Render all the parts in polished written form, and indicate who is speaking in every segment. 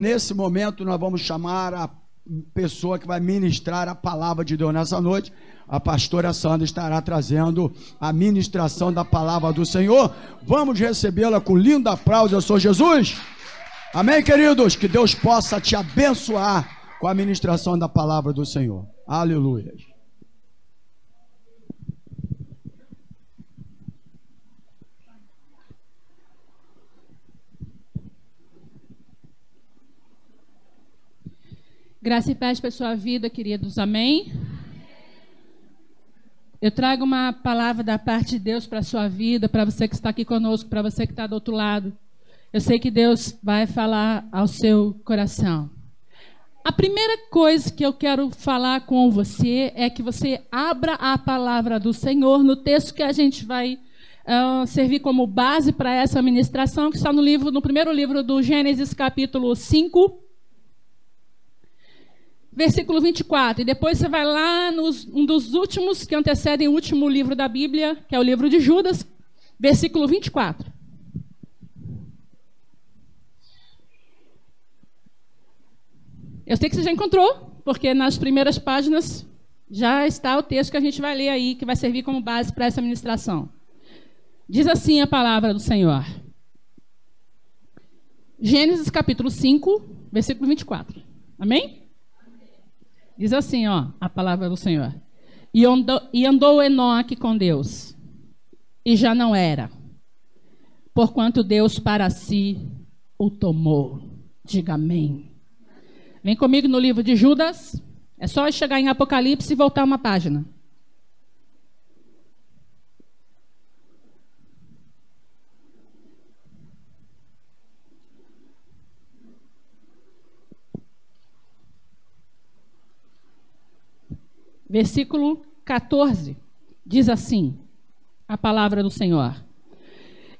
Speaker 1: Nesse momento nós vamos chamar a pessoa que vai ministrar a palavra de Deus nessa noite. A pastora Sandra estará trazendo a ministração da palavra do Senhor. Vamos recebê-la com lindo aplauso. Eu sou Jesus. Amém, queridos? Que Deus possa te abençoar com a ministração da palavra do Senhor. Aleluia.
Speaker 2: Graça e paz para a sua vida, queridos. Amém? Eu trago uma palavra da parte de Deus para a sua vida, para você que está aqui conosco, para você que está do outro lado. Eu sei que Deus vai falar ao seu coração. A primeira coisa que eu quero falar com você é que você abra a palavra do Senhor no texto que a gente vai servir como base para essa ministração, que está no primeiro livro do Gênesis, capítulo 5, versículo 24, e depois você vai lá um dos últimos que antecedem o último livro da Bíblia, que é o livro de Judas, versículo 24. Eu sei que você já encontrou, porque nas primeiras páginas já está o texto que a gente vai ler aí, que vai servir como base para essa ministração. Diz assim a palavra do Senhor. Gênesis capítulo 5, versículo 24. Amém? Diz assim, a palavra do Senhor. E andou Enoque com Deus, e já não era, porquanto Deus para si o tomou. Diga amém. Vem comigo no livro de Judas. É só chegar em Apocalipse e voltar uma página. Versículo 14, diz assim, a palavra do Senhor.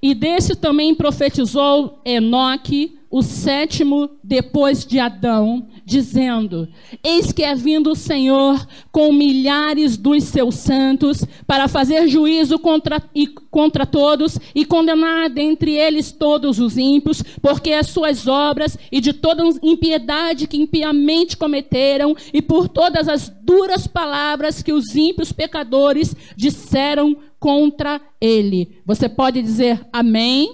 Speaker 2: E desse também profetizou Enoque, o sétimo depois de Adão, dizendo: eis que é vindo o Senhor com milhares dos seus santos para fazer juízo contra todos e condenar dentre eles todos os ímpios, porque as suas obras e de toda impiedade que impiamente cometeram e por todas as duras palavras que os ímpios pecadores disseram contra ele. Você pode dizer amém?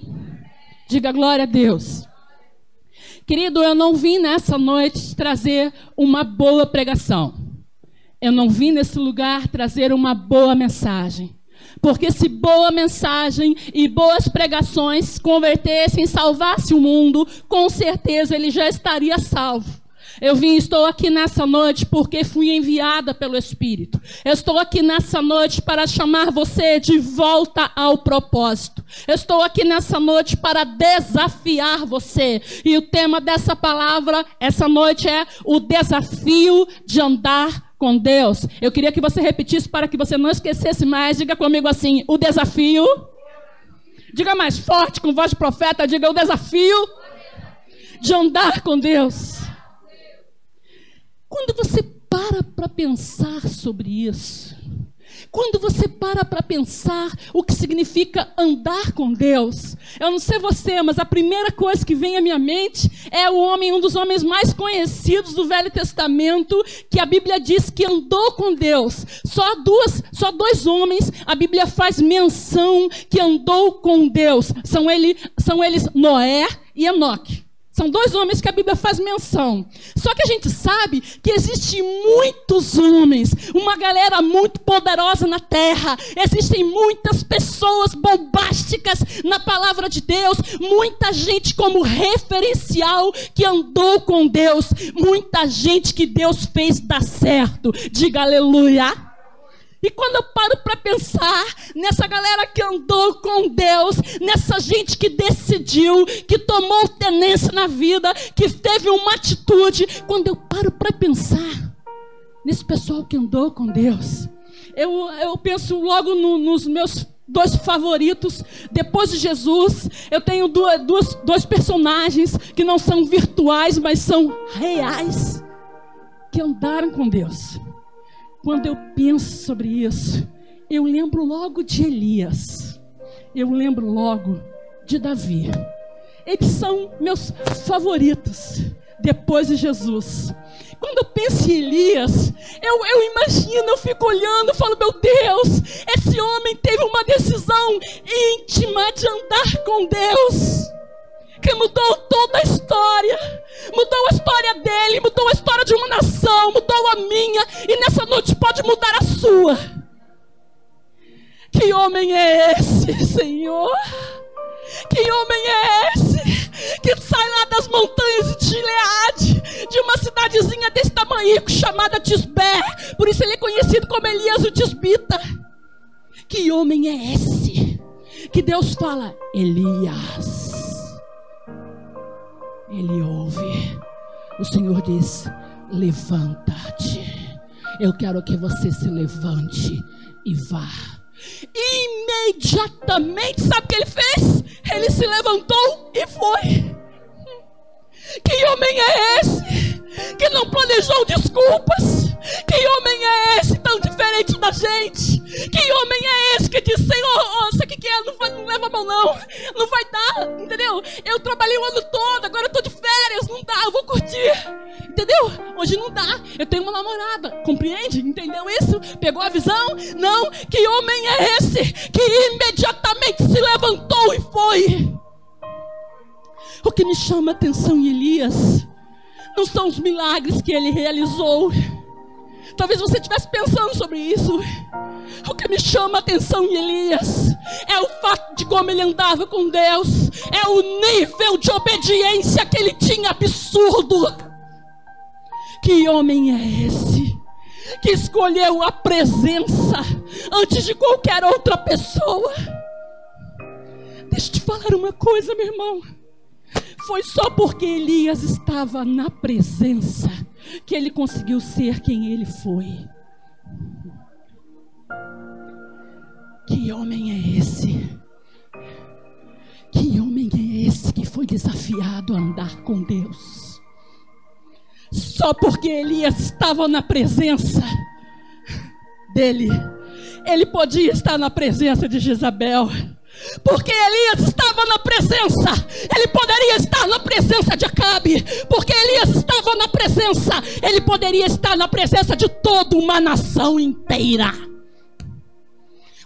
Speaker 2: Diga glória a Deus. Querido, eu não vim nessa noite trazer uma boa pregação. Eu não vim nesse lugar trazer uma boa mensagem. Porque se boa mensagem e boas pregações convertessem, salvassem o mundo, com certeza ele já estaria salvo. Estou aqui nessa noite porque fui enviada pelo Espírito. Eu estou aqui nessa noite para chamar você de volta ao propósito. Eu estou aqui nessa noite para desafiar você. E o tema dessa palavra, essa noite, é o desafio de andar com Deus. Eu queria que você repetisse para que você não esquecesse mais. Diga comigo assim, o desafio. Diga mais forte, com voz de profeta, diga o desafio de andar com Deus. Quando você para pensar sobre isso, quando você para pensar o que significa andar com Deus, eu não sei você, mas a primeira coisa que vem à minha mente é um dos homens mais conhecidos do Velho Testamento, que a Bíblia diz que andou com Deus. Só dois homens a Bíblia faz menção que andou com Deus. São eles Noé e Enoque. São dois homens que a Bíblia faz menção. Só que a gente sabe que existem muitos homens, uma galera muito poderosa na terra. Existem muitas pessoas bombásticas na palavra de Deus. Muita gente como referencial que andou com Deus. Muita gente que Deus fez dar certo. Diga aleluia. E quando eu paro para pensar nessa galera que andou com Deus, nessa gente que decidiu, que tomou tenência na vida, que teve uma atitude, quando eu paro para pensar nesse pessoal que andou com Deus, eu penso logo nos meus dois favoritos. Depois de Jesus, eu tenho dois personagens que não são virtuais, mas são reais, que andaram com Deus. Quando eu penso sobre isso, eu lembro logo de Elias. Eu lembro logo de Davi. Eles são meus favoritos. depois de Jesus. Quando eu penso em Elias, eu imagino, eu fico olhando e falo, meu Deus, esse homem teve uma decisão íntima de andar com Deus, que mudou toda a história, mudou a história dele, mudou a história de uma nação, mudou a minha, e nessa noite pode mudar a sua. Que homem é esse, Senhor? Que homem é esse que sai lá das montanhas de Gileade, de uma cidadezinha desse tamanho chamada Tisbé? Por isso ele é conhecido como Elias o Tisbita. Que homem é esse que Deus fala, Elias? Ele ouve. O Senhor diz, levanta-te. Eu quero que você se levante e vá. Imediatamente, sabe o que ele fez? Ele se levantou e foi. Que homem é esse que não planejou desculpas? Que homem é esse tão diferente da gente? Que homem é esse que diz, Senhor, sabe o que é? Não leva a mão não vai dar, entendeu? Eu trabalhei o ano todo, agora eu tô de férias, não dá, eu vou curtir, entendeu? Hoje não dá, eu tenho uma namorada, compreende? Entendeu isso? Pegou a visão? Não, que homem é esse que imediatamente se levantou e foi? O que me chama a atenção em Elias não são os milagres que ele realizou. Talvez você estivesse pensando sobre isso. O que me chama a atenção em Elias é o fato de como ele andava com Deus, é o nível de obediência que ele tinha absurdo. Que homem é esse que escolheu a presença antes de qualquer outra pessoa? Deixa eu te falar uma coisa, meu irmão. Foi só porque Elias estava na presença que ele conseguiu ser quem ele foi. Que homem é esse? Que homem é esse que foi desafiado a andar com Deus? Só porque Elias estava na presença dele, ele podia estar na presença de Jezabel. Porque Elias estava na presença, ele poderia estar na presença de Acabe. Porque Elias estava na presença, ele poderia estar na presença de toda uma nação inteira.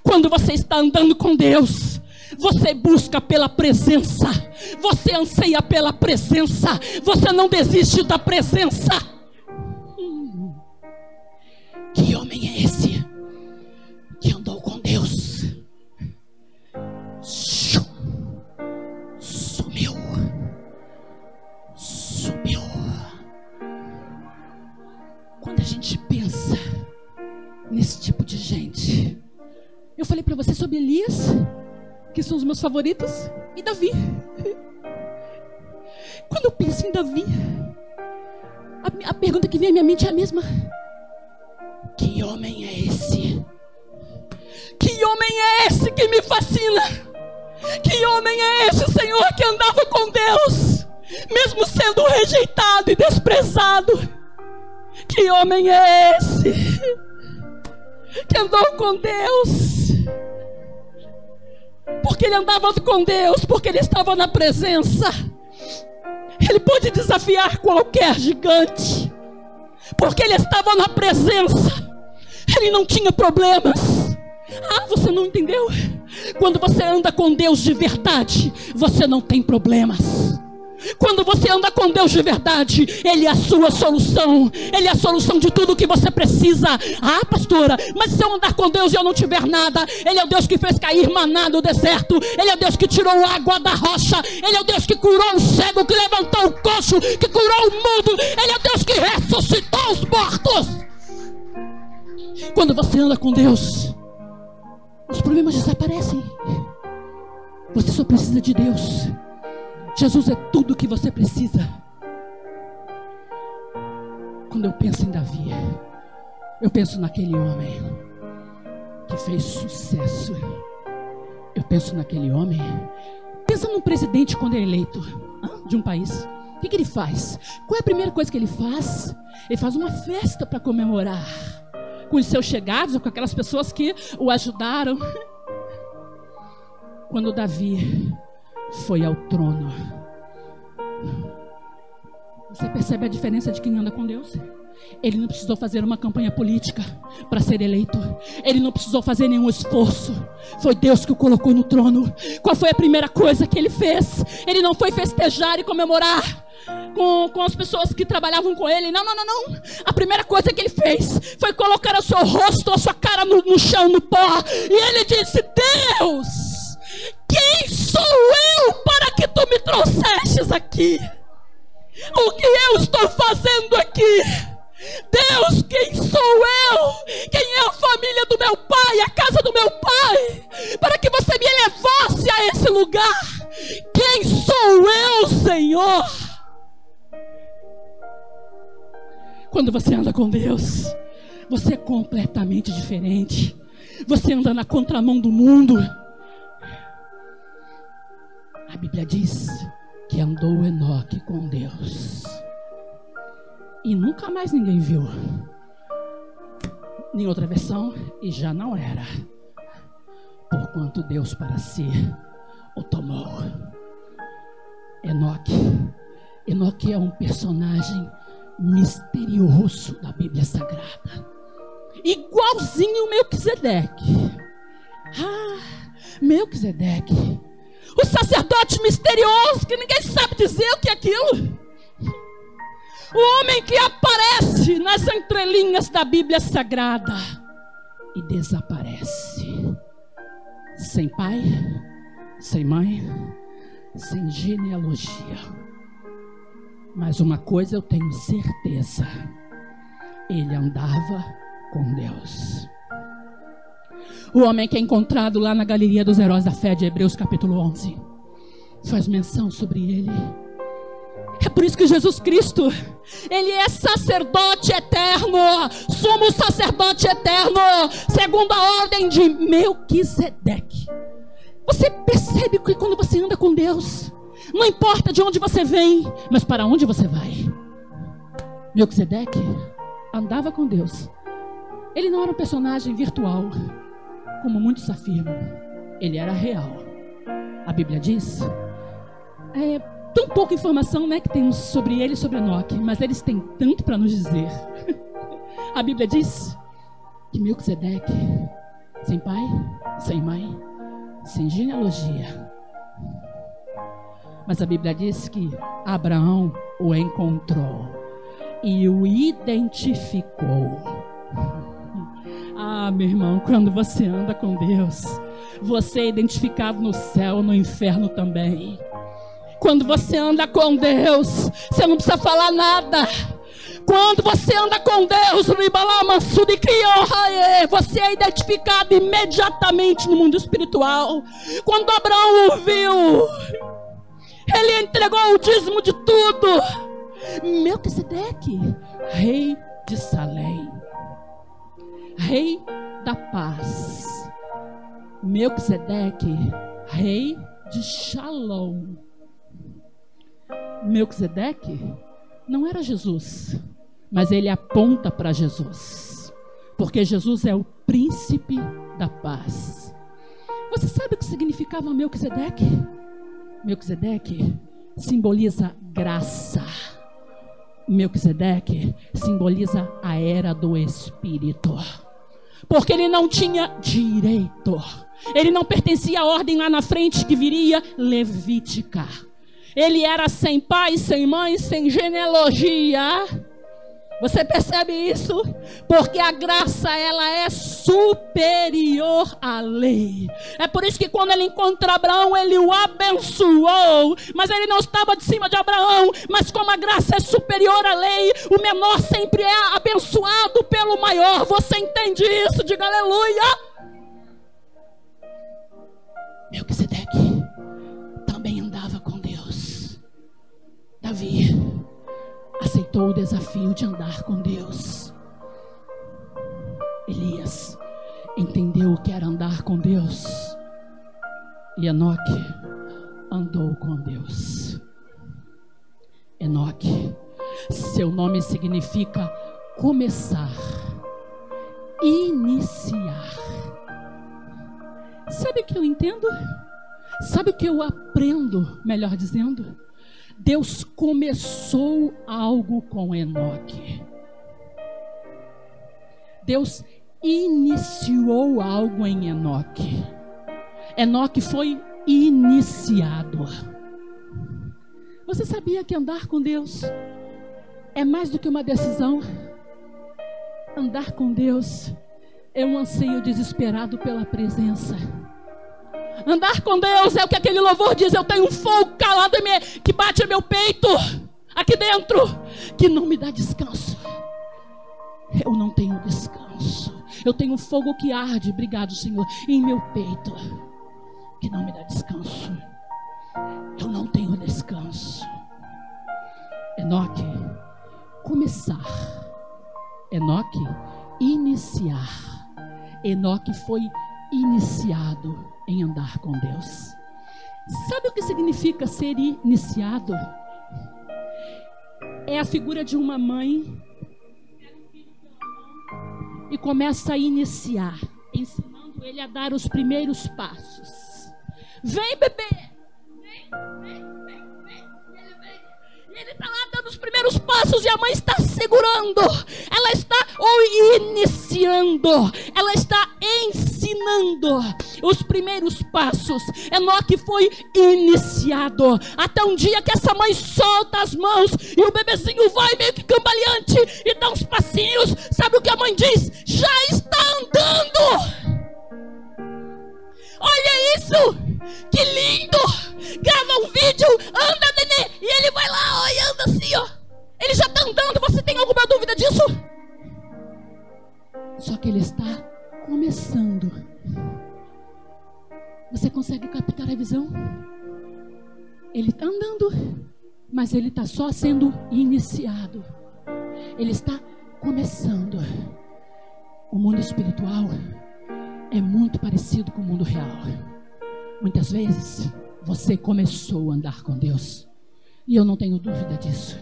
Speaker 2: Quando você está andando com Deus, você busca pela presença, você anseia pela presença, você não desiste da presença. Que homem é esse que andou com Deus? Sumiu. Quando a gente pensa nesse tipo de gente, eu falei para você sobre Elias, que são os meus favoritos, e Davi. Quando eu penso em Davi, a pergunta que vem à minha mente é a mesma. Que homem é esse? Que homem é esse que me fascina? Que homem é esse, Senhor, que andava com Deus, mesmo sendo rejeitado e desprezado? Que homem é esse que andou com Deus? Porque ele andava com Deus, porque ele estava na presença, ele pôde desafiar qualquer gigante. Porque ele estava na presença, ele não tinha problemas. Ah, você não entendeu? Quando você anda com Deus de verdade, você não tem problemas. Quando você anda com Deus de verdade, Ele é a sua solução. Ele é a solução de tudo que você precisa. Ah, pastora, mas se eu andar com Deus e eu não tiver nada? Ele é o Deus que fez cair maná no deserto. Ele é o Deus que tirou água da rocha. Ele é o Deus que curou o cego, que levantou o coxo, que curou o mudo. Ele é o Deus que ressuscitou os mortos. Quando você anda com Deus, os problemas desaparecem. Você só precisa de Deus. Jesus é tudo o que você precisa. Quando eu penso em Davi, eu penso naquele homem que fez sucesso. Eu penso naquele homem. Pensa num presidente quando é eleito de um país. O que ele faz? Qual é a primeira coisa que ele faz? Ele faz uma festa para comemorar com os seus chegados, ou com aquelas pessoas que o ajudaram. Quando Davi foi ao trono, Você percebe a diferença de quem anda com Deus? Ele não precisou fazer uma campanha política para ser eleito. Ele não precisou fazer nenhum esforço. Foi Deus que o colocou no trono. Qual foi a primeira coisa que ele fez? Ele não foi festejar e comemorar com as pessoas que trabalhavam com ele. Não. A primeira coisa que ele fez foi colocar o seu rosto, a sua cara no chão, no pó. E ele disse: Deus, quem sou eu para que tu me trouxestes aqui? O que eu estou fazendo aqui? Deus, quem sou eu? Quem é a família do meu pai, a casa do meu pai, para que você me levasse a esse lugar? Quem sou eu, Senhor? Quando você anda com Deus, você é completamente diferente. Você anda na contramão do mundo. A Bíblia diz que andou Enoque com Deus e nunca mais ninguém viu. Em outra versão, e já não era, porquanto Deus para si o tomou. Enoque é um personagem misterioso da Bíblia Sagrada, igualzinho Melquisedeque. Melquisedeque, o sacerdote misterioso que ninguém sabe dizer o que é aquilo. O homem que aparece nas entrelinhas da Bíblia Sagrada e desaparece. Sem pai, sem mãe, sem genealogia. Mas uma coisa eu tenho certeza: ele andava com Deus. O homem que é encontrado lá na galeria dos heróis da fé de Hebreus capítulo 11 faz menção sobre ele. É por isso que Jesus Cristo, ele é sacerdote eterno, sumo sacerdote eterno, segundo a ordem de Melquisedeque. Você percebe que quando você anda com Deus, não importa de onde você vem, mas para onde você vai. Melquisedeque andava com Deus. Ele não era um personagem virtual, como muitos afirmam. Ele era real. A Bíblia diz, tão pouca informação, né, que temos sobre ele e sobre Enoque, mas eles têm tanto para nos dizer. A Bíblia diz que Melquisedeque, sem pai, sem mãe, sem genealogia, mas a Bíblia diz que Abraão o encontrou e o identificou. Meu irmão, quando você anda com Deus, você é identificado no céu, no inferno também. Quando você anda com Deus, você não precisa falar nada. Quando você anda com Deus, você é identificado imediatamente no mundo espiritual. Quando Abraão o viu, ele entregou o dízimo de tudo. Melquisedeque, rei de Salém, rei da paz. Melquisedeque, rei de Shalom. Melquisedeque não era Jesus, mas ele aponta para Jesus, porque Jesus é o príncipe da paz. Você sabe o que significava Melquisedeque? Melquisedeque simboliza graça. Melquisedeque simboliza a era do Espírito, porque ele não tinha direito, ele não pertencia à ordem lá na frente que viria levítica. Ele era sem pai, sem mãe, sem genealogia. Você percebe isso? Porque a graça, ela é superior à lei. É por isso que quando ele encontra Abraão, ele o abençoou. Mas ele não estava de cima de Abraão. Mas como a graça é superior à lei, o menor sempre é abençoado pelo maior. Você entende isso? Diga aleluia. Melquisedeque também andava com Deus. Davi aceitou o desafio de andar com Deus. Elias entendeu o que era andar com Deus. E Enoque andou com Deus. Enoque, seu nome significa começar, iniciar. Sabe o que eu entendo? Sabe o que eu aprendo, melhor dizendo? Deus começou algo com Enoque. Deus iniciou algo em Enoque. Enoque foi iniciado. Você sabia que andar com Deus é mais do que uma decisão? Andar com Deus é um anseio desesperado pela presença. Andar com Deus é o que aquele louvor diz: eu tenho um fogo calado que bate no meu peito, aqui dentro, que não me dá descanso. Eu não tenho descanso. Eu tenho um fogo que arde, obrigado, Senhor, em meu peito, que não me dá descanso. Eu não tenho descanso. Enoque, começar. Enoque, iniciar. Enoque foi iniciado em andar com Deus. Sabe o que significa ser iniciado? É a figura de uma mãe e começa a iniciar, ensinando ele a dar os primeiros passos. Vem, bebê! Vem. E ele está lá dando os primeiros passos e a mãe está segurando. Ela está iniciando. Ela está ensinando os primeiros passos. Enoque foi iniciado. Até um dia que essa mãe solta as mãos e o bebezinho vai meio que cambaleante e dá uns passinhos. Sabe o que a mãe diz? Já está andando. Olha isso, que lindo. Grava um vídeo, anda, nenê. E ele vai lá, ó, e anda assim, ó. Ele já está andando. Você tem alguma dúvida disso? Só que ele está começando. Você consegue captar a visão? Ele está andando, mas ele está só sendo iniciado. Ele está começando. O mundo espiritual é muito parecido com o mundo real. Muitas vezes você começou a andar com Deus, e eu não tenho dúvida disso.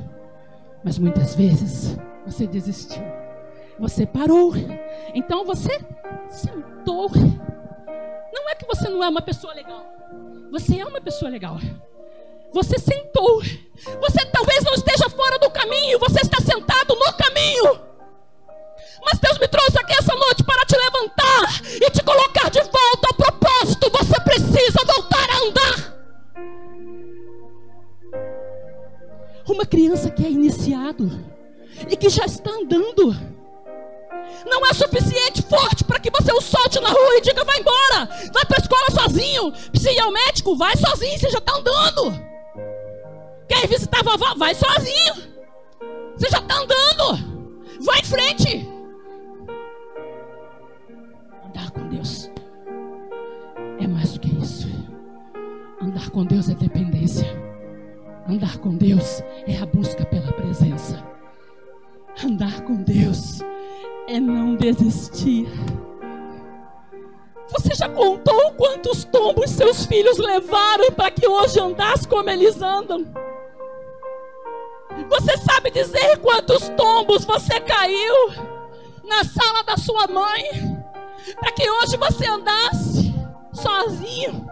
Speaker 2: Mas muitas vezes você desistiu, você parou, então você sentou. Não é que você não é uma pessoa legal, você é uma pessoa legal. Você sentou, você talvez não esteja fora do caminho, você está sentado no caminho. Mas Deus me trouxe aqui essa noite para te levantar e te colocar de volta ao propósito. Você precisa voltar a andar. Uma criança que é iniciado e que já está andando não é suficiente forte para que você o solte na rua e diga: vai embora, vai para a escola sozinho. Precisa ir ao médico? Vai sozinho, você já está andando. Quer ir visitar a vovó? Vai sozinho, você já está andando. Vai em frente. Andar com Deus é mais do que isso. Andar com Deus é dependência. Andar com Deus é a busca pela presença. Andar com Deus é não desistir. Você já contou quantos tombos seus filhos levaram para que hoje andasse como eles andam? Você sabe dizer quantos tombos você caiu na sala da sua mãe para que hoje você andasse sozinho?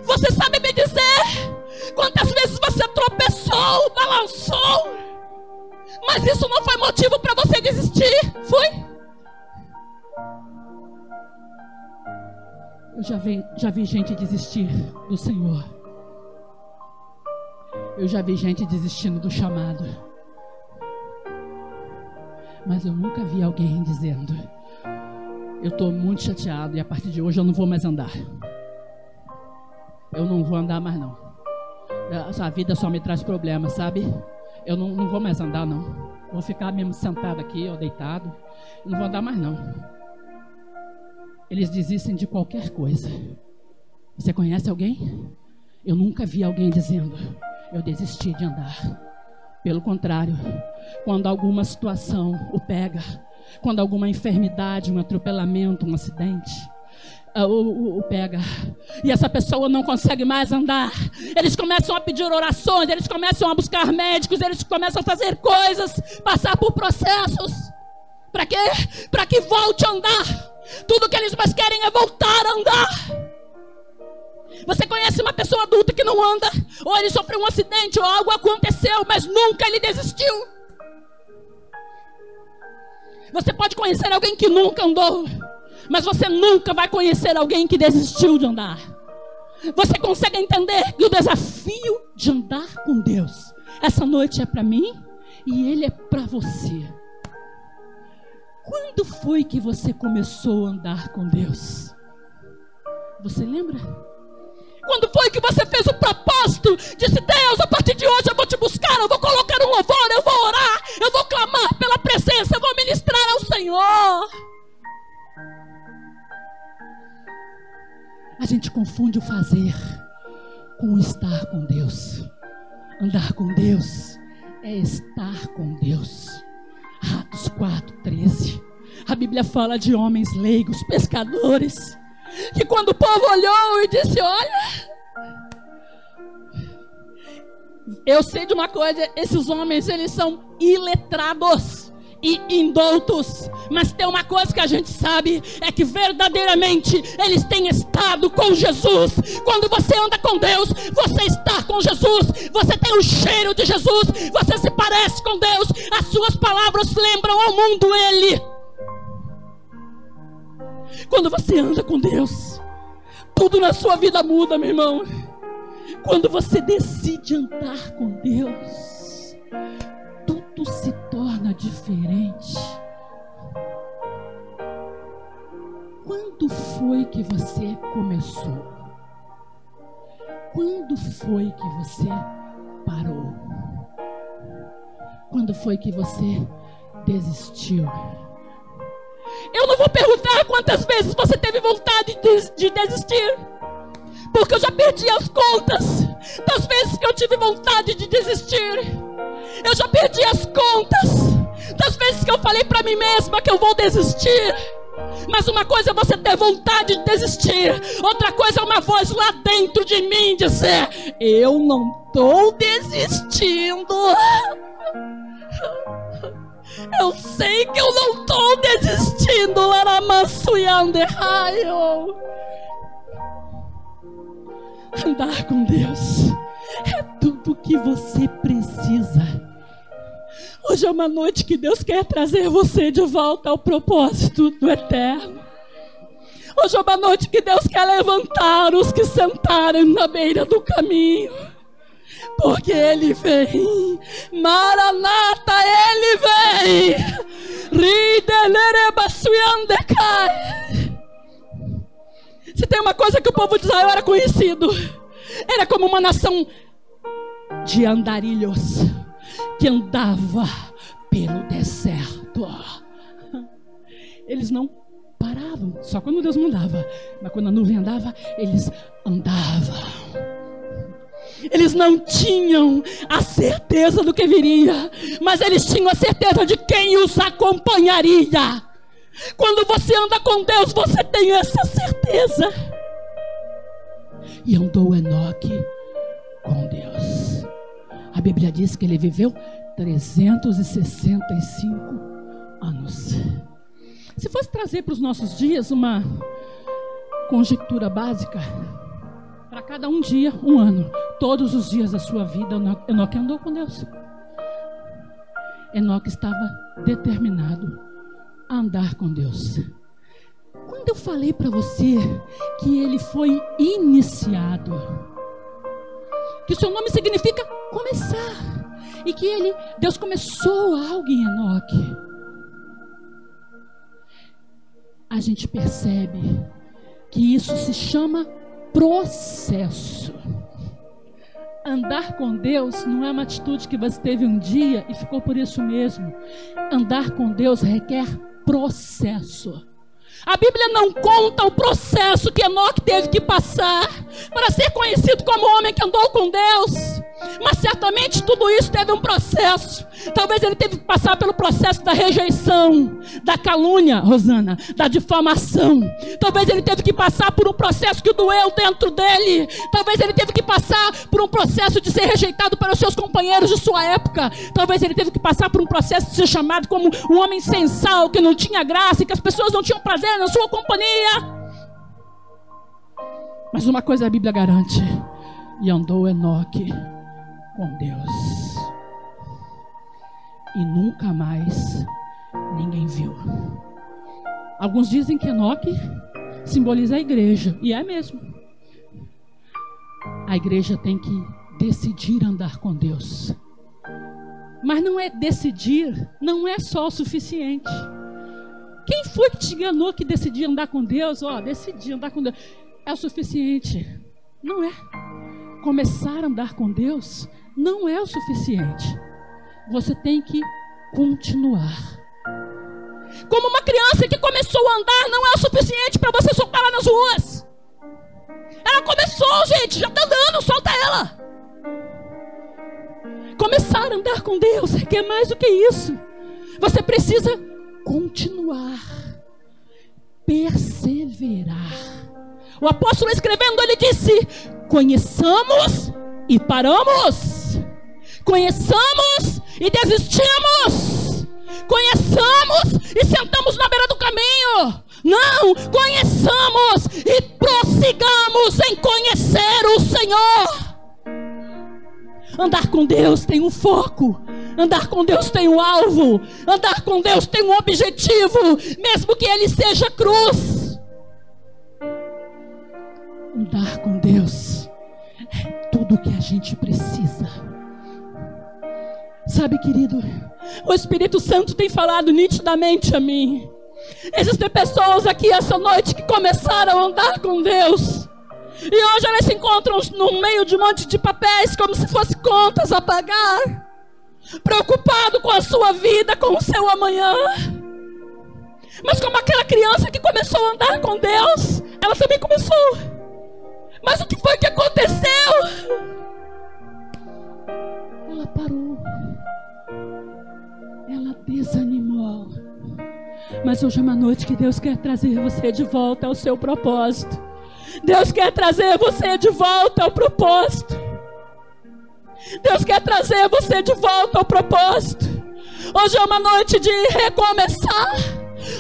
Speaker 2: Você sabe me dizer quantas vezes você tropeçou, balançou, mas isso não foi motivo para você desistir? Foi? Eu já vi gente desistir do Senhor. Eu já vi gente desistindo do chamado. Mas eu nunca vi alguém dizendo: eu estou muito chateado e a partir de hoje eu não vou mais andar. Eu não vou andar mais não. A vida só me traz problemas, sabe? Eu não vou mais andar não. Vou ficar mesmo sentado aqui ou deitado. Eu não vou andar mais não. Eles desistem de qualquer coisa. Você conhece alguém? Eu nunca vi alguém dizendo: eu desisti de andar. Pelo contrário, quando alguma situação o pega, quando alguma enfermidade, um atropelamento, um acidente o pega, e essa pessoa não consegue mais andar, eles começam a pedir orações, eles começam a buscar médicos, eles começam a fazer coisas, passar por processos. Para quê? Para que volte a andar. Tudo que eles mais querem é voltar a andar. Você conhece uma pessoa adulta que não anda? Ou ele sofreu um acidente, ou algo aconteceu, mas nunca ele desistiu? Você pode conhecer alguém que nunca andou, mas você nunca vai conhecer alguém que desistiu de andar. Você consegue entender que o desafio de andar com Deus essa noite é para mim e ele é para você. Quando foi que você começou a andar com Deus? Você lembra? Quando foi que você fez o propósito? Disse: Deus, a partir de hoje eu vou te buscar, eu vou colocar um louvor, eu vou orar, eu vou clamar pela presença, eu vou ministrar ao Senhor. A gente confunde o fazer com o estar com Deus. Andar com Deus é estar com Deus. Atos 4:13. A Bíblia fala de homens leigos, pescadores, que quando o povo olhou e disse: olha, eu sei de uma coisa, esses homens, eles são iletrados e indoutos, mas tem uma coisa que a gente sabe, é que verdadeiramente eles têm estado com Jesus. Quando você anda com Deus, você está com Jesus, você tem o cheiro de Jesus, você se parece com Deus, as suas palavras lembram ao mundo Ele. Quando você anda com Deus, tudo na sua vida muda, meu irmão. Quando você decide andar com Deus, tudo se torna diferente. Quando foi que você começou? Quando foi que você parou? Quando foi que você desistiu? Eu não vou perguntar quantas vezes você teve vontade de desistir, porque eu já perdi as contas das vezes que eu tive vontade de desistir. Eu já perdi as contas das vezes que eu falei para mim mesma que eu vou desistir. Mas uma coisa é você ter vontade de desistir, outra coisa é uma voz lá dentro de mim dizer: eu não estou desistindo. Eu sei que eu não estou desistindo. Andar com Deus é tudo que você precisa. Hoje é uma noite que Deus quer trazer você de volta ao propósito do eterno. Hoje é uma noite que Deus quer levantar os que sentaram na beira do caminho, porque Ele vem. Maranata, Ele vem. Se tem uma coisa que o povo de Israel era conhecido, era como uma nação de andarilhos, que andava pelo deserto. Eles não paravam, só quando Deus mandava, mas quando a nuvem andava, eles andavam. Eles não tinham a certeza do que viria, mas eles tinham a certeza de quem os acompanharia. Quando você anda com Deus, você tem essa certeza. E andou Enoque com Deus. A Bíblia diz que ele viveu 365 anos. Se fosse trazer para os nossos dias uma conjectura básica, para cada um dia, um ano, todos os dias da sua vida, Enoque andou com Deus. Enoque estava determinado a andar com Deus. Quando eu falei para você que ele foi iniciado, que o seu nome significa começar, e que Deus começou algo em Enoque, a gente percebe que isso se chama processo. Andar com Deus não é uma atitude que você teve um dia e ficou por isso mesmo. Andar com Deus requer processo. A Bíblia não conta o processo que Enoque teve que passar para ser conhecido como homem que andou com Deus, mas certamente tudo isso teve um processo. Talvez ele teve que passar pelo processo da rejeição, da calúnia, Rosana, da difamação. Talvez ele teve que passar por um processo que doeu dentro dele. Talvez ele teve que passar por um processo de ser rejeitado pelos seus companheiros de sua época. Talvez ele teve que passar por um processo de ser chamado como um homem sem sal, que não tinha graça e que as pessoas não tinham prazer na sua companhia. Mas uma coisa a Bíblia garante: e andou Enoque com Deus, e nunca mais ninguém viu. Alguns dizem que Enoque simboliza a igreja, e é mesmo. A igreja tem que decidir andar com Deus. Mas não é decidir, não é só o suficiente. Quem foi que te enganou que decidia andar com Deus? Decidir andar com Deus é o suficiente. Não é. Começar a andar com Deus não é o suficiente. Você tem que continuar. Como uma criança que começou a andar não é o suficiente para você soltar ela nas ruas. Ela começou, gente, já está andando, solta ela. Começar a andar com Deus requer mais do que isso. Você precisa continuar, perseverar. O apóstolo escrevendo, ele disse: conheçamos e paramos, conheçamos e desistimos, conheçamos e sentamos na beira do caminho. Não, conheçamos e prossigamos em conhecer o Senhor. Andar com Deus tem um foco, andar com Deus tem um alvo, andar com Deus tem um objetivo, mesmo que ele seja cruz. Andar com Deus é tudo o que a gente precisa. Sabe, querido, o Espírito Santo tem falado nitidamente a mim. Existem pessoas aqui essa noite que começaram a andar com Deus, e hoje elas se encontram no meio de um monte de papéis, como se fossem contas a pagar, preocupado com a sua vida, com o seu amanhã. Mas como aquela criança que começou a andar com Deus, ela também começou. Mas o que foi que aconteceu? Ela parou. Ela desanimou. Mas hoje é uma noite que Deus quer trazer você de volta ao seu propósito. Deus quer trazer você de volta ao propósito. Deus quer trazer você de volta ao propósito. Hoje é uma noite de recomeçar.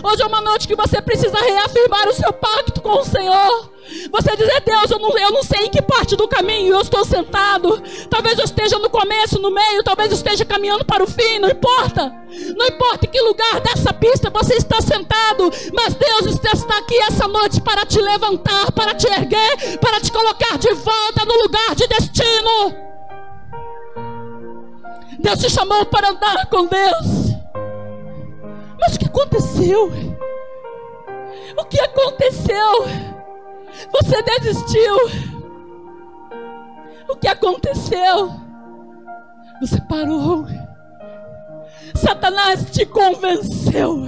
Speaker 2: Hoje é uma noite que você precisa reafirmar o seu pacto com o Senhor. Você dizer: Deus, eu não sei em que parte do caminho eu estou sentado. Talvez eu esteja no começo, no meio, talvez eu esteja caminhando para o fim. Não importa. Não importa em que lugar dessa pista você está sentado, mas Deus está aqui essa noite para te levantar, para te erguer, para te colocar de volta no lugar de destino. Deus te chamou para andar com Deus. Mas o que aconteceu? O que aconteceu? Você desistiu. O que aconteceu? Você parou. Satanás te convenceu.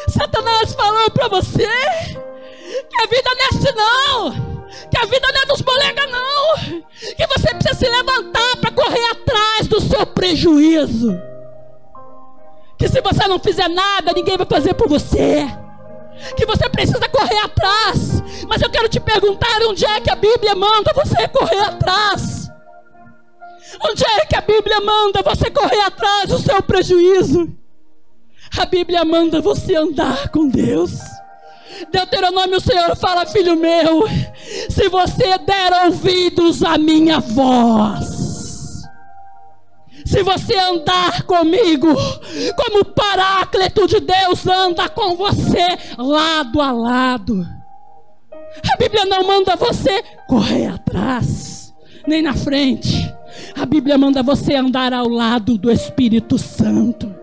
Speaker 2: Satanás falou para você que a vida não é assim não, que a vida não é dos molegas não, que você precisa se levantar para correr atrás do seu prejuízo, que se você não fizer nada, ninguém vai fazer por você, que você precisa correr atrás. Mas eu quero te perguntar, onde é que a Bíblia manda você correr atrás? Onde é que a Bíblia manda você correr atrás do seu prejuízo? A Bíblia manda você andar com Deus. Deuteronômio, o Senhor fala: filho meu, se você der ouvidos à minha voz, se você andar comigo, como o Paráclito de Deus anda com você lado a lado. A Bíblia não manda você correr atrás, nem na frente. A Bíblia manda você andar ao lado do Espírito Santo.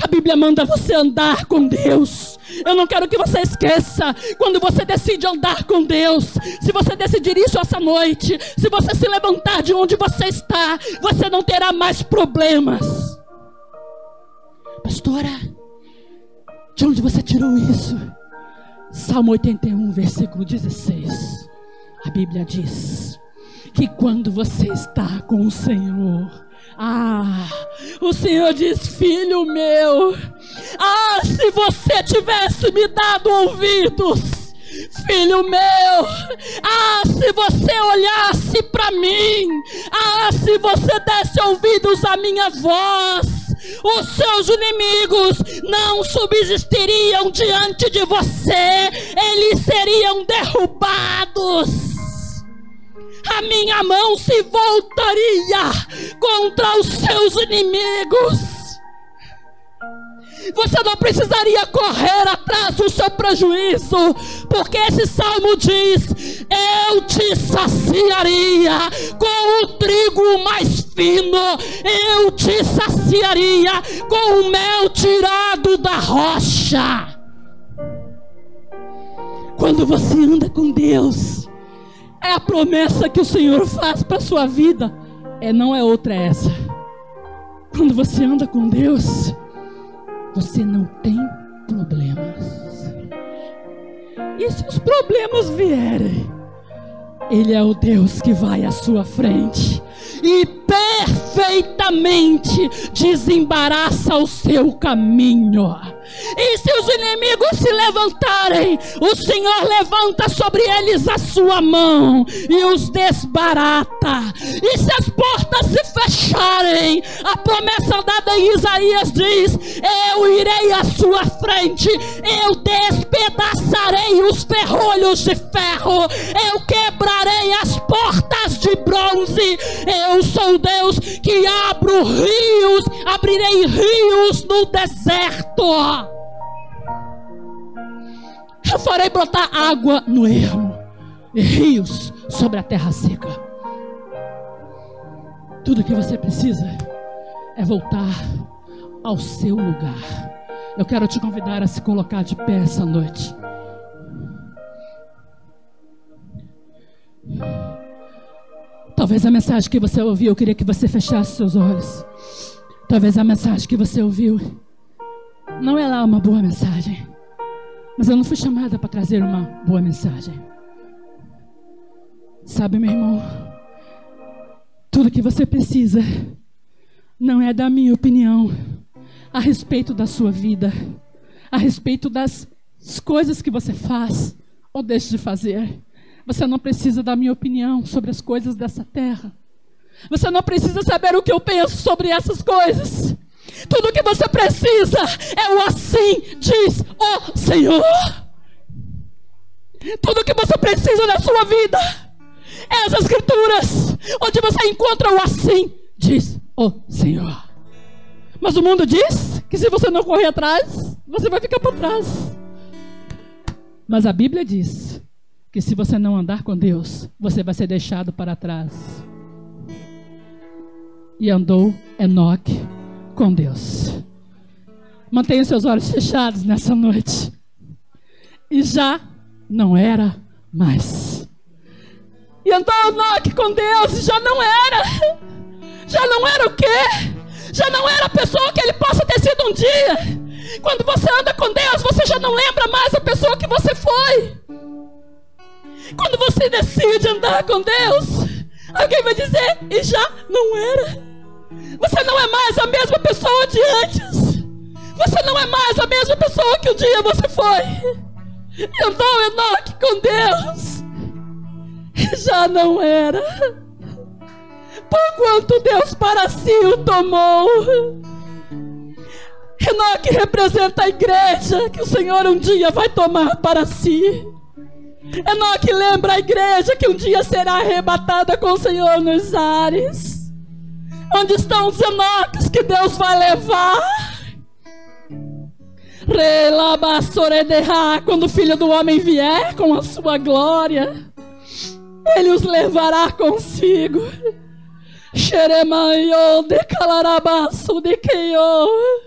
Speaker 2: A Bíblia manda você andar com Deus. Eu não quero que você esqueça, quando você decide andar com Deus, se você decidir isso essa noite, se você se levantar de onde você está, você não terá mais problemas. Pastora, de onde você tirou isso? Salmo 81, versículo 16. A Bíblia diz que quando você está com o Senhor, o Senhor diz: filho meu, se você tivesse me dado ouvidos, filho meu, se você olhasse para mim, se você desse ouvidos à minha voz, os seus inimigos não subsistiriam diante de você, eles seriam derrubados. A minha mão se voltaria contra os seus inimigos. Você não precisaria correr atrás do seu prejuízo, porque esse salmo diz: eu te saciaria com o trigo mais fino, eu te saciaria com o mel tirado da rocha. Quando você anda com Deus, é a promessa que o Senhor faz para a sua vida, não é outra essa. Quando você anda com Deus, você não tem problemas. E se os problemas vierem, Ele é o Deus que vai à sua frente e perfeitamente desembaraça o seu caminho. E se os inimigos se levantarem, o Senhor levanta sobre eles a sua mão e os desbarata. E se as portas se fecharem, a promessa dada em Isaías diz: eu irei à sua frente, eu despedaçarei os ferrolhos de ferro, eu quebrarei as portas de bronze. Eu sou Deus que abro rios, abrirei rios no deserto. Eu farei brotar água no ermo e rios sobre a terra seca. Tudo que você precisa é voltar ao seu lugar. Eu quero te convidar a se colocar de pé essa noite. Talvez a mensagem que você ouviu, eu queria que você fechasse seus olhos. Talvez a mensagem que você ouviu não é lá uma boa mensagem, mas eu não fui chamada para trazer uma boa mensagem. Sabe, meu irmão, tudo que você precisa não é da minha opinião a respeito da sua vida, a respeito das coisas que você faz ou deixa de fazer. Você não precisa da minha opinião sobre as coisas dessa terra. Você não precisa saber o que eu penso sobre essas coisas. Tudo o que você precisa é o assim diz o Senhor. Tudo o que você precisa na sua vida é as escrituras, onde você encontra o assim diz o Senhor. Mas o mundo diz que se você não correr atrás, você vai ficar para trás. Mas a Bíblia diz que se você não andar com Deus, você vai ser deixado para trás. E andou Enoque com Deus. Mantenha seus olhos fechados nessa noite. E já não era mais. E andou Enoque com Deus e já não era. Já não era o quê? Já não era a pessoa que ele possa ter sido um dia. Quando você anda com Deus, você já não lembra mais a pessoa que você foi. Quando você decide andar com Deus, alguém vai dizer: e já não era. Você não é mais a mesma pessoa de antes. Você não é mais a mesma pessoa que um dia você foi. E andou Enoque com Deus e já não era. Porquanto Deus para si o tomou. Enoque representa a igreja que o Senhor um dia vai tomar para si. Enoque lembra a igreja que um dia será arrebatada com o Senhor nos ares. Onde estão os Enoques que Deus vai levar? Quando o Filho do Homem vier com a sua glória, Ele os levará consigo.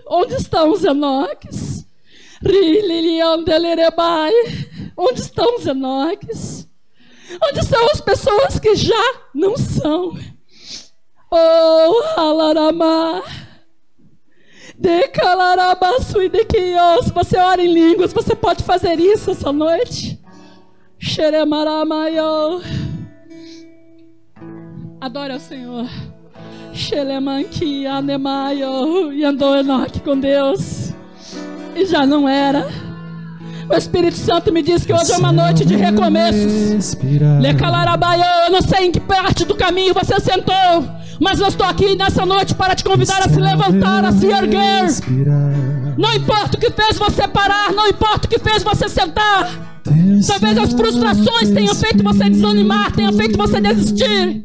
Speaker 2: Onde estão os Enoques? Onde estão os Enoques? Onde são as pessoas que já não são? Oh, Halarama. Se você ora em línguas, você pode fazer isso essa noite. Xeremaramayo. Adore ao Senhor. Xelemanqui anemayo. E andou Enoque com Deus e já não era. O Espírito Santo me diz que hoje é uma noite de recomeços. Eu não sei em que parte do caminho você sentou, Mas eu estou aqui nessa noite para te convidar a se levantar, a se erguer. Não importa o que fez você parar, não importa o que fez você sentar. Talvez as frustrações tenham feito você desanimar, tenham feito você desistir.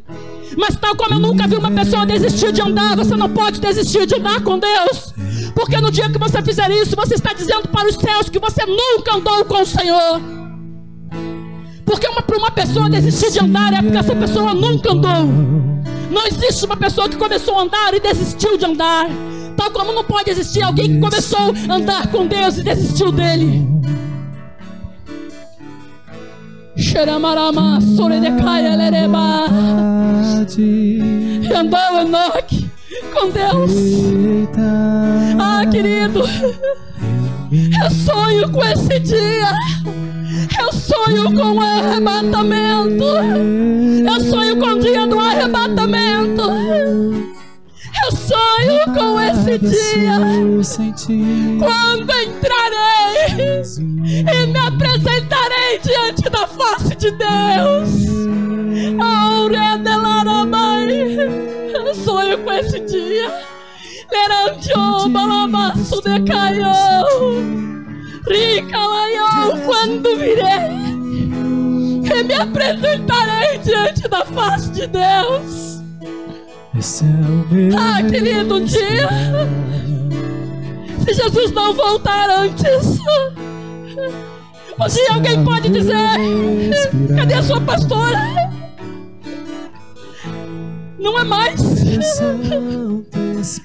Speaker 2: Mas tal como eu nunca vi uma pessoa desistir de andar, você não pode desistir de andar com Deus. Porque no dia que você fizer isso, você está dizendo para os céus que você nunca andou com o Senhor. Porque para uma pessoa desistir de andar é porque essa pessoa nunca andou. Não existe uma pessoa que começou a andar e desistiu de andar. Tal como não pode existir alguém que começou a andar com Deus e desistiu dele. Xeramarama, soredecaia, lereba. Andou Enoque com Deus. Ah, querido, eu sonho com esse dia. Eu sonho com o arrebatamento. Eu sonho com o dia do arrebatamento. Eu sonho com esse dia, quando entrarei e me apresentarei diante da face de Deus. Eu sonho com esse dia. Quando virei e me apresentarei diante da face de Deus. Ah, querido, um dia, se Jesus não voltar antes, um dia alguém pode dizer: cadê a sua pastora? Não é mais.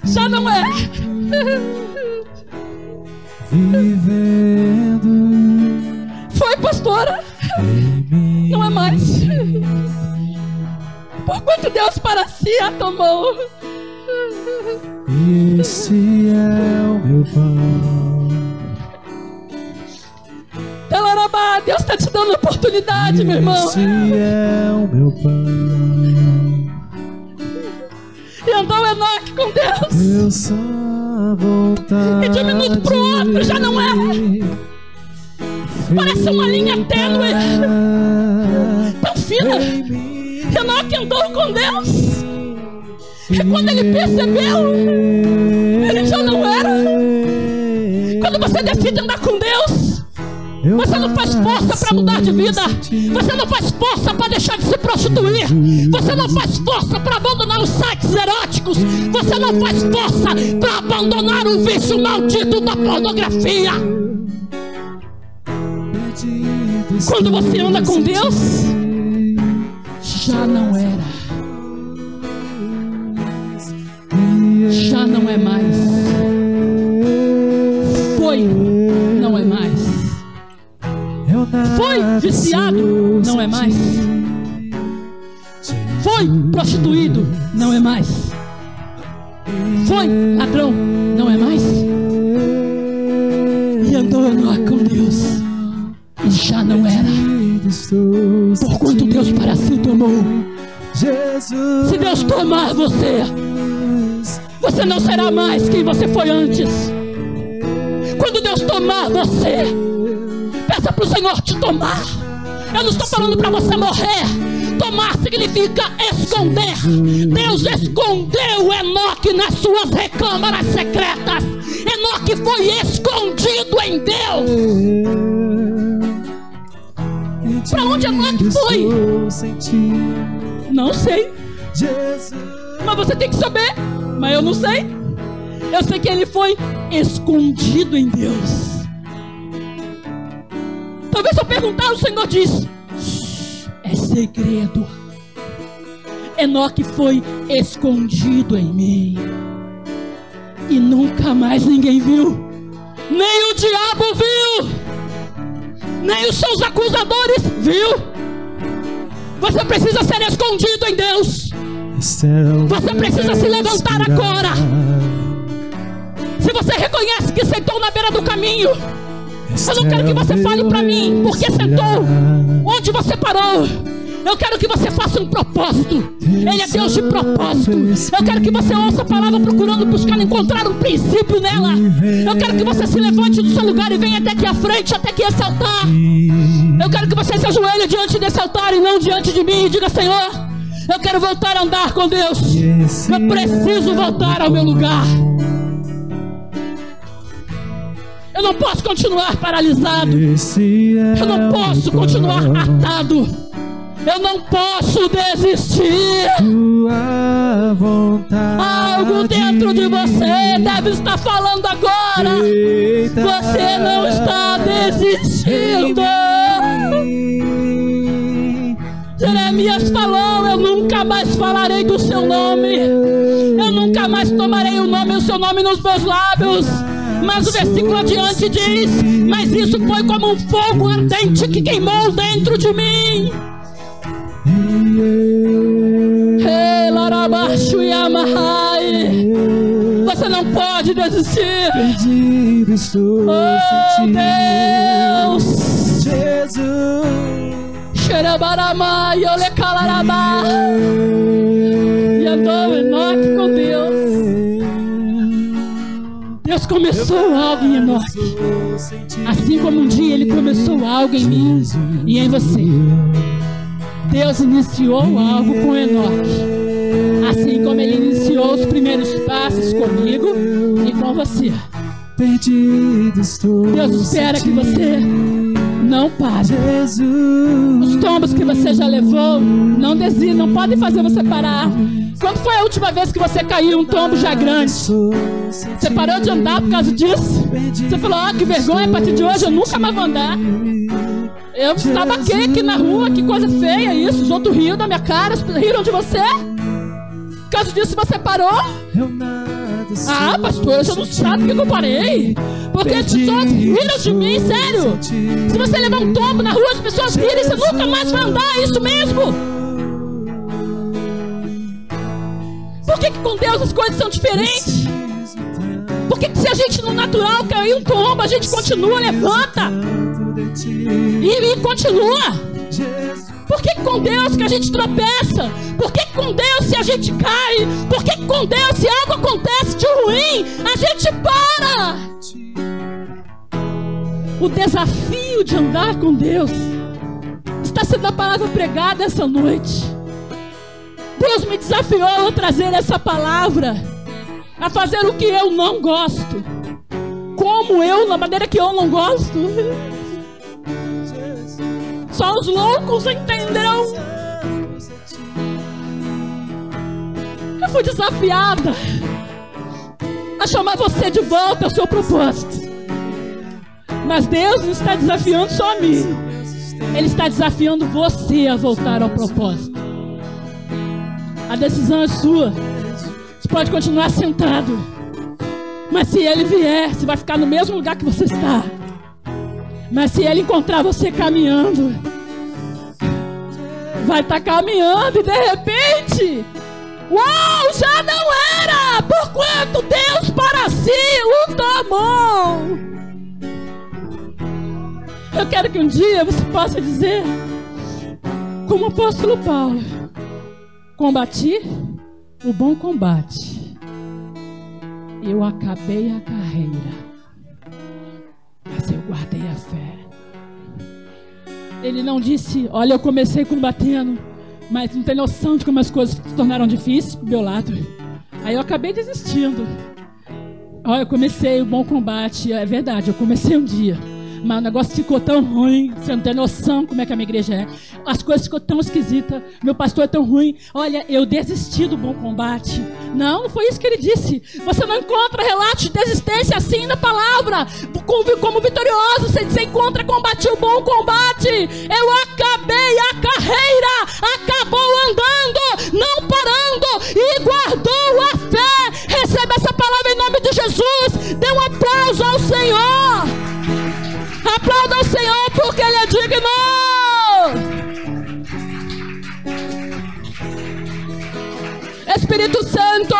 Speaker 2: Já não é. Foi, pastora? Não é mais. Por quanto Deus para si a tomou.
Speaker 3: Esse é o meu pão.
Speaker 2: Deus está te dando oportunidade, meu irmão.
Speaker 3: Esse é o meu pão.
Speaker 2: E andou Enoque com Deus.
Speaker 3: Eu só vontade.
Speaker 2: E de um minuto para o outro já não é. Parece uma linha tênue, tão fina. Enoque andou com Deus. E quando ele percebeu, ele já não era. Quando você decide andar com Deus, você não faz força para mudar de vida. Você não faz força para deixar de se prostituir. Você não faz força para abandonar os sites eróticos. Você não faz força para abandonar o vício maldito da pornografia. Quando você anda com Deus, já não era. Já não é mais. Foi, não é mais. Foi viciado, não é mais. Foi prostituído, não é mais. Foi ladrão, não é mais. E andou Enoque com Deus, e já não era. Por quanto Deus para si tomou. Se Deus tomar você, você não será mais quem você foi antes. Quando Deus tomar você, peça para o Senhor te tomar. Eu não estou falando para você morrer. Tomar significa esconder. Deus escondeu Enoque nas suas recâmaras secretas. Enoque foi escondido em Deus. Para onde Enoque foi? Não sei. Mas você tem que saber. Mas eu não sei. Eu sei que ele foi escondido em Deus. Talvez se eu perguntar, o Senhor diz: é segredo. Enoque foi escondido em mim, e nunca mais ninguém viu. Nem o diabo viu, nem os seus acusadores viu. Você precisa ser escondido em Deus. Você precisa se levantar agora. Se você reconhece que sentou na beira do caminho, eu não quero que você fale para mim por que sentou, onde você parou. Eu quero que você faça um propósito. Ele é Deus de propósito. Eu quero que você ouça a palavra procurando buscar encontrar um princípio nela. Eu quero que você se levante do seu lugar e venha até aqui à frente, até aqui esse altar. Eu quero que você se ajoelhe diante desse altar e não diante de mim, e diga: Senhor, Eu quero voltar a andar com Deus. Eu preciso voltar ao meu lugar. Eu não posso continuar paralisado. Eu não posso continuar atado. Eu não posso desistir. Algo dentro de você deve estar falando agora. Você não está desistindo. Jeremias falou: eu nunca mais falarei do seu nome. Eu nunca mais tomarei o seu nome nos meus lábios. Mas o versículo adiante diz: mas isso foi como um fogo ardente que queimou dentro de mim. Você não pode desistir. Oh Deus,
Speaker 3: Jesus,
Speaker 2: Xerabaramá, Yolecalarabá. E andou Enoque com Deus. Deus começou algo em Enoque, assim como um dia Ele começou algo em mim e em você. Deus iniciou algo com Enoque, assim como Ele iniciou os primeiros passos comigo e com você. Deus espera que você não pare. Os tombos que você já levou não desistam, não podem fazer você parar. Quando foi a última vez que você caiu um tombo já grande? Você parou de andar por causa disso? Você falou: ah, que vergonha, a partir de hoje eu nunca mais vou andar. Eu estava aqui na rua, que coisa feia isso. Os outros riram da minha cara, riram de você. Por causa disso você parou? Ah, pastor, você não sabe por que eu parei. Porque as pessoas riram de mim, sério. Se você levar um tombo na rua, as pessoas riram e você nunca mais vai andar, é isso mesmo. Por que com Deus as coisas são diferentes? Por que se a gente no natural cair um tombo, a gente continua, levanta e continua? Por que com Deus que a gente tropeça? Por que com Deus se a gente cai? Por que com Deus se algo acontece de ruim, a gente para? O desafio de andar com Deus está sendo a palavra pregada essa noite. Deus me desafiou a trazer essa palavra, a fazer o que eu não gosto, como eu, na maneira que eu não gosto. Só os loucos entenderão. Eu fui desafiada a chamar você de volta ao seu propósito. Mas Deus não está desafiando só a mim. Ele está desafiando você a voltar ao propósito. A decisão é sua. Você pode continuar sentado, mas se Ele vier, você vai ficar no mesmo lugar que você está. Mas se Ele encontrar você caminhando, vai estar caminhando e de repente, uau, já não era! Porquanto Deus para si o tomou. Eu quero que um dia você possa dizer, como o apóstolo Paulo: combati o bom combate, eu acabei a carreira, mas eu guardei a fé. Ele não disse: olha, eu comecei combatendo, mas não tem noção de como as coisas se tornaram difíceis pro meu lado, aí eu acabei desistindo. Olha, eu comecei o bom combate, é verdade, eu comecei um dia, mas o negócio ficou tão ruim, você não tem noção como é que a minha igreja é. As coisas ficou tão esquisitas, meu pastor é tão ruim. Olha, eu desisti do bom combate. Não foi isso que ele disse. Você não encontra relatos de desistência assim na palavra. Como vitorioso, você encontra combati o bom combate. Eu acabei a carreira, acabou andando, não parando e guardou a fé. Receba essa palavra em nome de Jesus. Dê um aplauso ao Senhor. Aplauda o Senhor porque Ele é digno. Espírito Santo,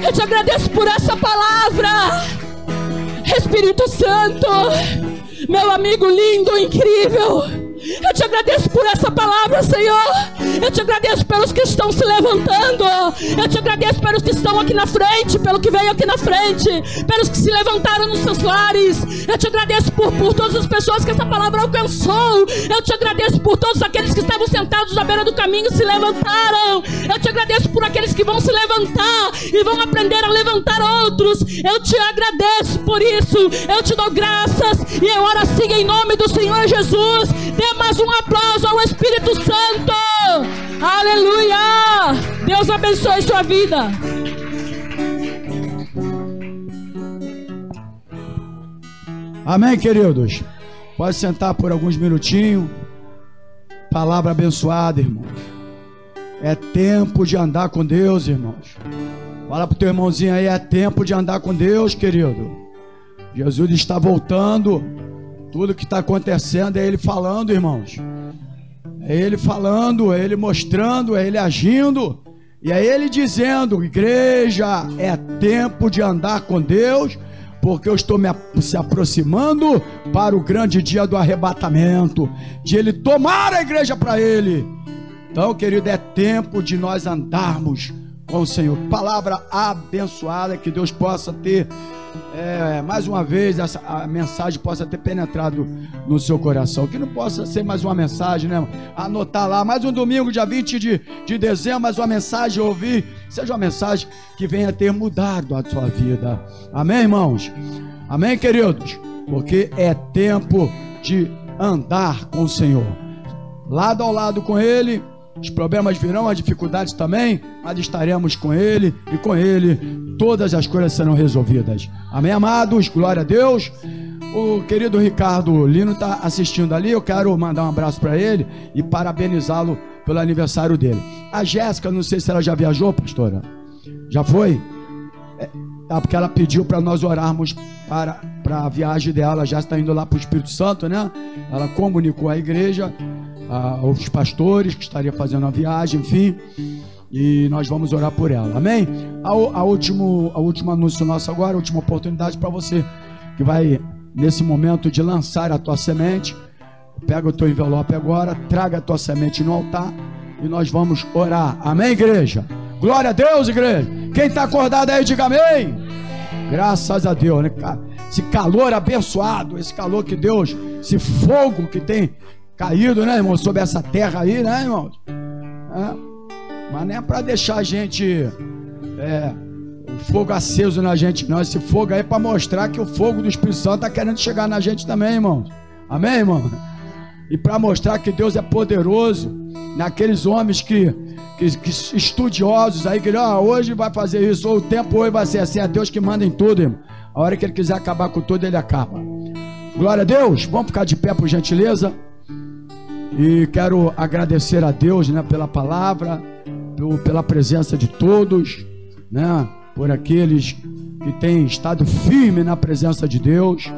Speaker 2: eu te agradeço por essa palavra. Espírito Santo, meu amigo lindo, incrível, Eu te agradeço por essa palavra, Senhor. Eu te agradeço pelos que estão se levantando. Eu te agradeço pelos que estão aqui na frente, pelo que veio aqui na frente, pelos que se levantaram nos seus lares. Eu te agradeço por todas as pessoas que essa palavra alcançou. Eu te agradeço por todos aqueles que estavam sentados à beira do caminho e se levantaram. Eu te agradeço por aqueles que vão se levantar e vão aprender a levantar outros. Eu te agradeço por isso. Eu te dou graças e eu oro assim em nome do Senhor Jesus. Dê mais um aplauso ao Espírito Santo. Aleluia. Deus abençoe sua vida.
Speaker 1: Amém, queridos? Pode sentar por alguns minutinhos. Palavra abençoada, irmãos. É tempo de andar com Deus, irmãos. Fala pro teu irmãozinho aí, é tempo de andar com Deus, querido. Jesus está voltando. Tudo que está acontecendo é Ele falando, irmãos. É Ele falando, é Ele mostrando, é Ele agindo. E é Ele dizendo: igreja, é tempo de andar com Deus, porque eu estou se aproximando para o grande dia do arrebatamento, de Ele tomar a igreja para Ele. Então, querido, é tempo de nós andarmos com o Senhor. Palavra abençoada, que Deus possa ter, mais uma vez, a mensagem possa ter penetrado no seu coração. Que não possa ser mais uma mensagem, né? Anotar lá, mais um domingo, dia 20 de dezembro, mais uma mensagem, ouvir. Seja uma mensagem que venha ter mudado a sua vida. Amém, irmãos? Amém, queridos? Porque é tempo de andar com o Senhor. Lado ao lado com Ele. Os problemas virão, as dificuldades também, mas estaremos com Ele, e com Ele todas as coisas serão resolvidas. Amém, amados? Glória a Deus. O querido Ricardo Lino está assistindo ali. Eu quero mandar um abraço para ele e parabenizá-lo pelo aniversário dele. A Jéssica, não sei se ela já viajou, pastora. Já foi? Porque ela pediu para nós orarmos para a viagem dela. Ela já está indo lá para o Espírito Santo, né? Ela comunicou à igreja, aos pastores que estariam fazendo a viagem, enfim, e nós vamos orar por ela, amém? A último anúncio nosso agora, a última oportunidade para você que vai nesse momento de lançar a tua semente. Pega o teu envelope agora, traga a tua semente no altar e nós vamos orar, amém, igreja? Glória a Deus, igreja. Quem está acordado aí, diga amém. Graças a Deus, né? Esse calor abençoado, esse calor que Deus, esse fogo que tem caído, né, irmão, sobre essa terra aí, né, irmão? Mas não é para deixar a gente o fogo aceso na gente, não. Esse fogo aí é para mostrar que o fogo do Espírito Santo está querendo chegar na gente também, irmão. Amém, irmão? E para mostrar que Deus é poderoso naqueles homens que estudiosos aí, que hoje vai fazer isso, ou o tempo hoje vai ser assim. É Deus que manda em tudo, irmão. A hora que Ele quiser acabar com tudo, Ele acaba. Glória a Deus. Vamos ficar de pé, por gentileza. E quero agradecer a Deus, né, pela palavra, pela presença de todos, né, por aqueles que têm estado firme na presença de Deus.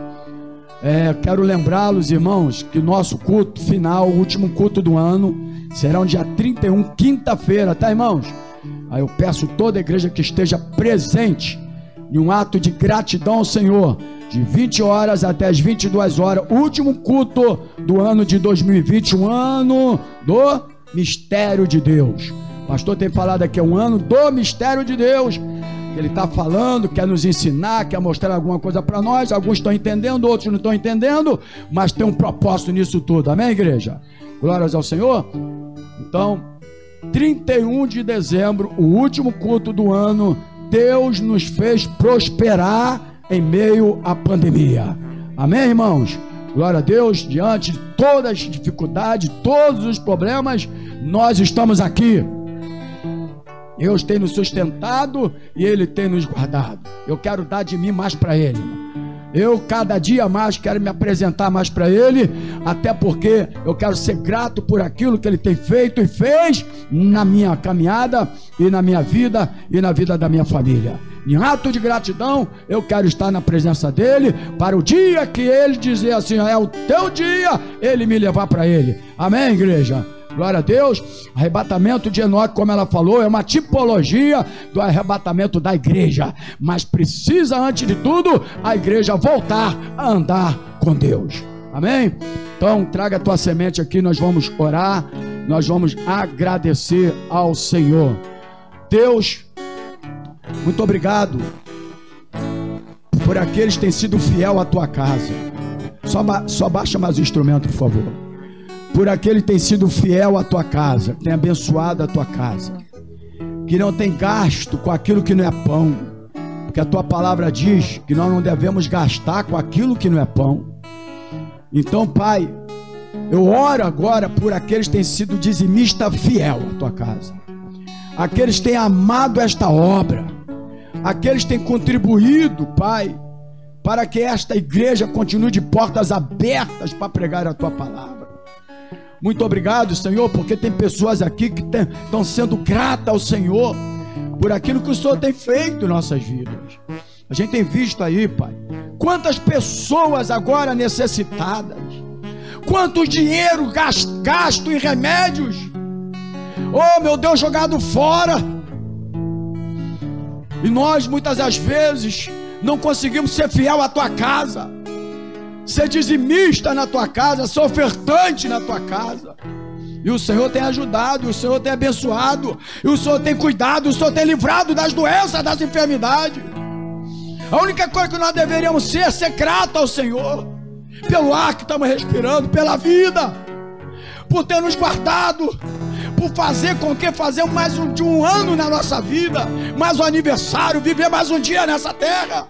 Speaker 1: Quero lembrá-los, irmãos, que nosso culto final, o último culto do ano, será no dia 31, quinta-feira, tá, irmãos? Aí eu peço toda a igreja que esteja presente em um ato de gratidão ao Senhor, de 20 horas até as 22 horas, último culto do ano de 2020, um ano do mistério de Deus. O pastor tem falado aqui, é um ano do mistério de Deus. Ele está falando, quer nos ensinar, quer mostrar alguma coisa para nós. Alguns estão entendendo, outros não estão entendendo, mas tem um propósito nisso tudo, amém, igreja? Glórias ao Senhor. Então, 31 de dezembro, o último culto do ano, Deus nos fez prosperar em meio à pandemia. Amém, irmãos? Glória a Deus. Diante de todas as dificuldades, todos os problemas, nós estamos aqui. Deus tem nos sustentado e Ele tem nos guardado. Eu quero dar de mim mais para Ele. Eu cada dia mais quero me apresentar mais para Ele, até porque eu quero ser grato por aquilo que Ele tem feito e fez na minha caminhada e na minha vida e na vida da minha família. Em ato de gratidão, eu quero estar na presença dEle, para o dia que Ele dizer assim, é o teu dia, Ele me levar para Ele. Amém, igreja? Glória a Deus. Arrebatamento de Enoque, como ela falou, é uma tipologia do arrebatamento da igreja, mas precisa, antes de tudo, a igreja voltar a andar com Deus. Amém? Então traga a tua semente aqui, nós vamos orar, nós vamos agradecer ao Senhor. Deus, muito obrigado por aqueles que têm sido fiel à tua casa. Só baixa mais o instrumento, por favor. Por aquele que tem sido fiel à tua casa, que tem abençoado a tua casa, que não tem gasto com aquilo que não é pão, porque a tua palavra diz que nós não devemos gastar com aquilo que não é pão. Então, Pai, eu oro agora por aqueles que têm sido dizimista fiel à tua casa, aqueles que têm amado esta obra, aqueles que têm contribuído, Pai, para que esta igreja continue de portas abertas para pregar a tua palavra. Muito obrigado, Senhor, porque tem pessoas aqui que estão sendo gratas ao Senhor por aquilo que o Senhor tem feito em nossas vidas. A gente tem visto aí, Pai, quantas pessoas agora necessitadas, quanto dinheiro gasto em remédios, oh meu Deus, jogado fora, e nós muitas das vezes não conseguimos ser fiel à tua casa, ser dizimista na tua casa, ser ofertante na tua casa. E o Senhor tem ajudado, o Senhor tem abençoado, e o Senhor tem cuidado, o Senhor tem livrado das doenças, das enfermidades. A única coisa que nós deveríamos ser grato ao Senhor pelo ar que estamos respirando, pela vida, por ter nos guardado, por fazer com que fazemos mais de um ano na nossa vida, mais um aniversário, viver mais um dia nessa terra,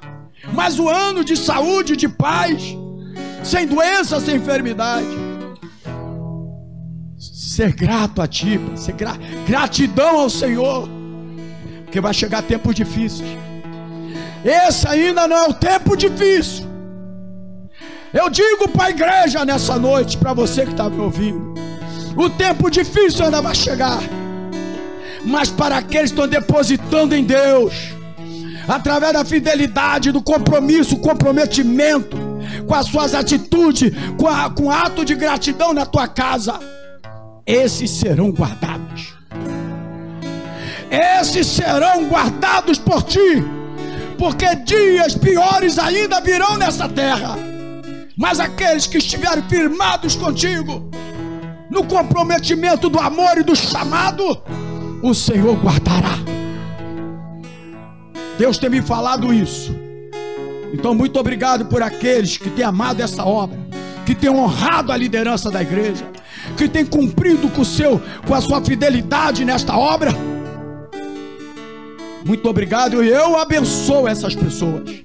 Speaker 1: mais um ano de saúde, de paz, sem doença, sem enfermidade. Ser grato a Ti, ser gratidão ao Senhor, porque vai chegar tempos difíceis. Esse ainda não é o tempo difícil. Eu digo para a igreja nessa noite, para você que está me ouvindo, o tempo difícil ainda vai chegar, mas para aqueles que estão depositando em Deus, através da fidelidade, do compromisso, comprometimento, com as suas atitudes, com o ato de gratidão na tua casa, esses serão guardados. Esses serão guardados por ti, porque dias piores ainda virão nessa terra, mas aqueles que estiverem firmados contigo, no comprometimento do amor e do chamado, o Senhor guardará. Deus tem me falado isso. Então muito obrigado por aqueles que têm amado essa obra, que têm honrado a liderança da igreja, que têm cumprido com a sua fidelidade nesta obra. Muito obrigado, e eu abençoo essas pessoas.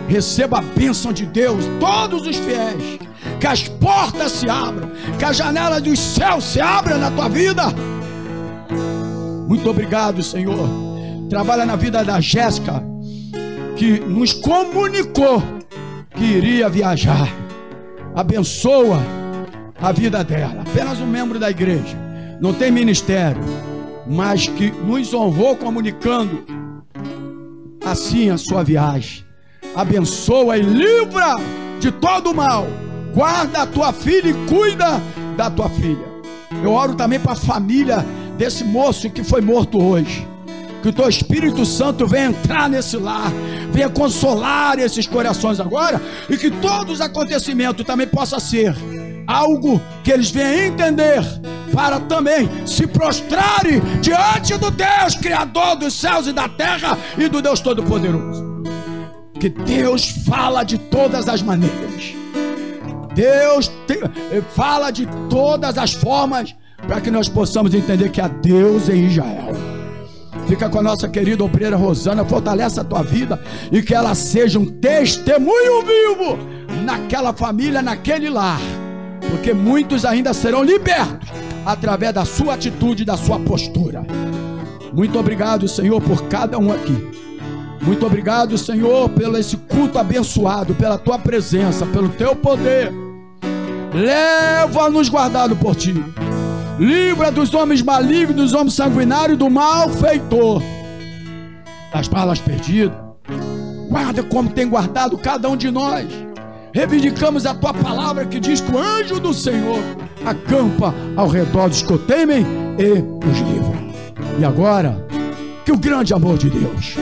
Speaker 1: Receba a bênção de Deus, todos os fiéis, que as portas se abram, que a janela dos céus se abra na tua vida. Muito obrigado, Senhor. Trabalha na vida da Jéssica, que nos comunicou que iria viajar. Abençoa a vida dela, apenas um membro da igreja, não tem ministério, mas que nos honrou comunicando assim a sua viagem. Abençoa e livra de todo o mal. Guarda a tua filha e cuida da tua filha. Eu oro também para a família desse moço que foi morto hoje. Que o teu Espírito Santo venha entrar nesse lar, venha consolar esses corações agora, e que todos os acontecimentos também possa ser algo que eles venham entender, para também se prostrarem diante do Deus Criador dos céus e da terra, e do Deus Todo-Poderoso. Que Deus fala de todas as maneiras, Deus fala de todas as formas, para que nós possamos entender que há Deus em Israel. Fica com a nossa querida obreira Rosana, fortalece a tua vida, e que ela seja um testemunho vivo naquela família, naquele lar, porque muitos ainda serão libertos através da sua atitude, da sua postura. Muito obrigado, Senhor, por cada um aqui. Muito obrigado, Senhor, pelo esse culto abençoado, pela tua presença, pelo teu poder. Leva-nos guardado por ti. Livra dos homens malignos, dos homens sanguinários, do malfeitor, das balas perdidas. Guarda como tem guardado cada um de nós. Reivindicamos a tua palavra que diz que o anjo do Senhor acampa ao redor dos que o temem e os livra. E agora, que o grande amor de Deus,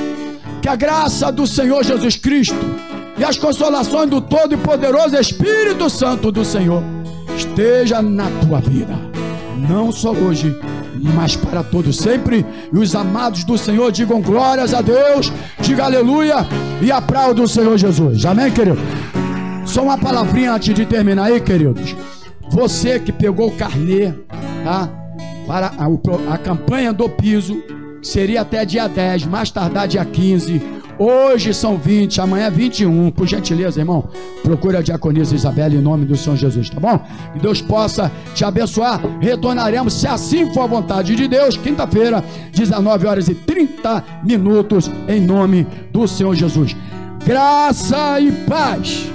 Speaker 1: que a graça do Senhor Jesus Cristo, e as consolações do todo e poderoso Espírito Santo do Senhor esteja na tua vida, não só hoje, mas para todos sempre. E os amados do Senhor digam glórias a Deus, diga aleluia e aplauda o Senhor Jesus. Amém, querido? Só uma palavrinha antes de terminar aí, queridos. Você que pegou o carnê, tá? Para a campanha do piso, que seria até dia 10, mais tardar dia 15. Hoje são 20, amanhã 21. Por gentileza, irmão, procure a diaconisa Isabela em nome do Senhor Jesus, tá bom? Que Deus possa te abençoar. Retornaremos, se assim for a vontade de Deus, quinta-feira, 19h30, em nome do Senhor Jesus. Graça e paz.